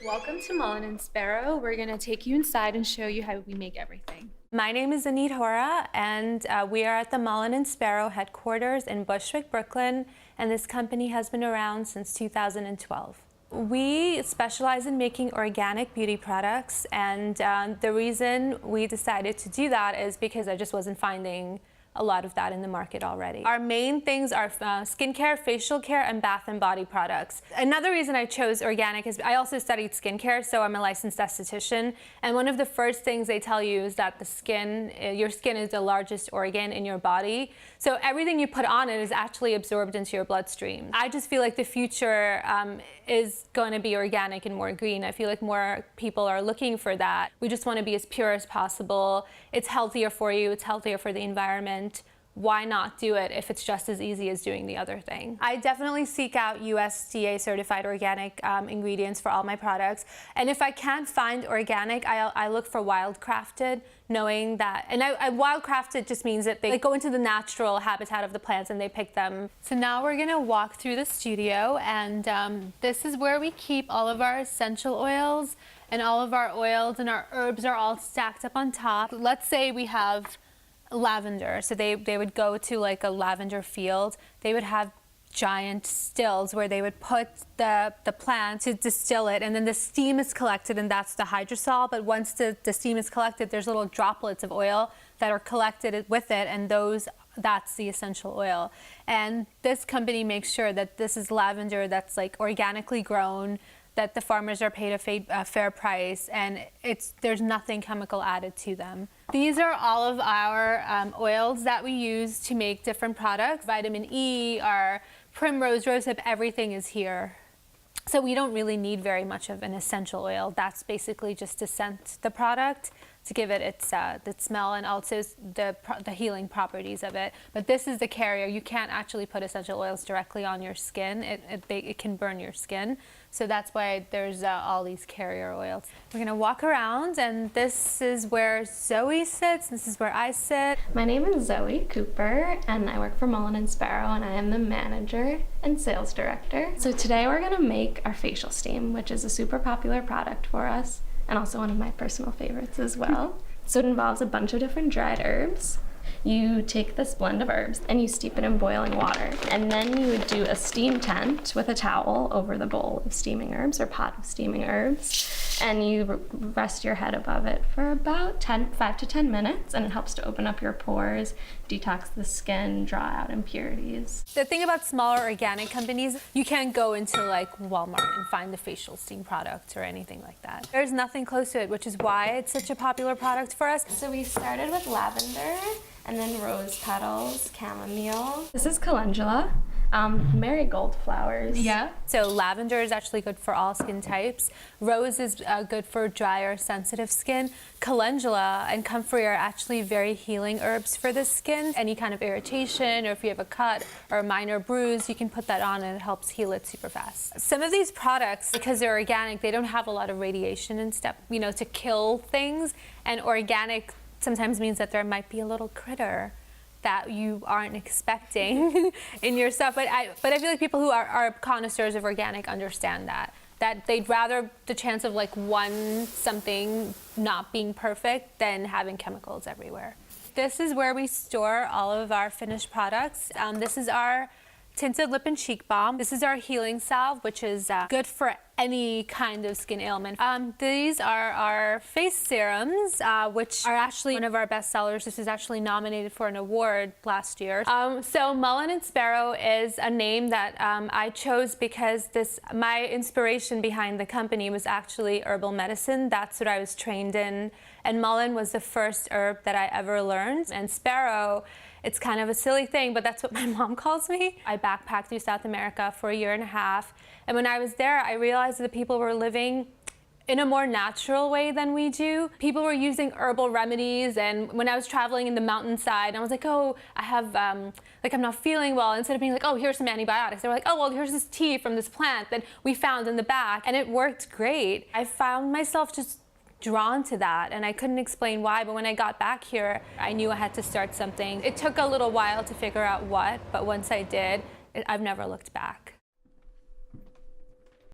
Welcome to Mullein and Sparrow. We're going to take you inside and show you how we make everything. My name is Anit Hora, and we are at the Mullein and Sparrow headquarters in Bushwick, Brooklyn, and this company has been around since 2012. We specialize in making organic beauty products, and the reason we decided to do that is because I just wasn't finding a lot of that in the market already. Our main things are skincare, facial care, and bath and body products. Another reason I chose organic is I also studied skincare, so I'm a licensed esthetician. And one of the first things they tell you is that your skin is the largest organ in your body. So everything you put on it is actually absorbed into your bloodstream. I just feel like the future is going to be organic and more green. I feel like more people are looking for that. We just want to be as pure as possible. It's healthier for you, it's healthier for the environment. Why not do it if it's just as easy as doing the other thing? I definitely seek out USDA certified organic ingredients for all my products. And if I can't find organic, I look for wildcrafted, knowing that, and wildcrafted just means that they go into the natural habitat of the plants and they pick them. So now we're gonna walk through the studio, and this is where we keep all of our essential oils, and all of our oils and our herbs are all stacked up on top. Let's say we have lavender, so they would go to like a lavender field. They would have giant stills where they would put the plant to distill it, and then the steam is collected, and that's the hydrosol. But once the steam is collected, there's little droplets of oil that are collected with it, and that's the essential oil. And this company makes sure that this is lavender that's like organically grown, that the farmers are paid a fair price, and there's nothing chemical added to them. These are all of our oils that we use to make different products. Vitamin E, our primrose, rosehip, everything is here. So we don't really need very much of an essential oil. That's basically just to scent the product, to give it its smell, and also the healing properties of it. But this is the carrier. You can't actually put essential oils directly on your skin. It can burn your skin. So that's why there's all these carrier oils. We're gonna walk around, and this is where Zoe sits. This is where I sit. My name is Zoe Cooper, and I work for Mullein and Sparrow, and I am the manager and sales director. So today we're gonna make our facial steam, which is a super popular product for us, and also one of my personal favorites as well. So it involves a bunch of different dried herbs. You take this blend of herbs and you steep it in boiling water, and then you would do a steam tent with a towel over the bowl of steaming herbs or pot of steaming herbs, and you rest your head above it for about 5 to 10 minutes, and it helps to open up your pores, detox the skin, draw out impurities. The thing about smaller organic companies, you can't go into like Walmart and find the facial steam product or anything like that. There's nothing close to it, which is why it's such a popular product for us. So we started with lavender, and then rose petals, chamomile. This is calendula, marigold flowers. Yeah. So lavender is actually good for all skin types. Rose is good for dry or sensitive skin. Calendula and comfrey are actually very healing herbs for the skin. Any kind of irritation, or if you have a cut or a minor bruise, you can put that on and it helps heal it super fast. Some of these products, because they're organic, they don't have a lot of radiation and stuff, to kill things. And organic sometimes means that there might be a little critter that you aren't expecting in your stuff. But I feel like people who are connoisseurs of organic understand that they'd rather the chance of like something not being perfect than having chemicals everywhere. This is where we store all of our finished products. This is our tinted lip and cheek balm. This is our healing salve, which is good for any kind of skin ailment. These are our face serums, which are actually one of our best sellers. This is actually nominated for an award last year. So Mullein and Sparrow is a name that I chose because my inspiration behind the company was actually herbal medicine. That's what I was trained in. And mullein was the first herb that I ever learned. And sparrow, it's kind of a silly thing, but that's what my mom calls me. I backpacked through South America for 1.5 years. And when I was there, I realized that people were living in a more natural way than we do. People were using herbal remedies, and when I was traveling in the mountainside, I was like, oh, I have, I'm not feeling well. Instead of being like, oh, here's some antibiotics, they were like, oh, well, here's this tea from this plant that we found in the back, and it worked great. I found myself just drawn to that, and I couldn't explain why, but when I got back here, I knew I had to start something. It took a little while to figure out what, but once I did, I've never looked back.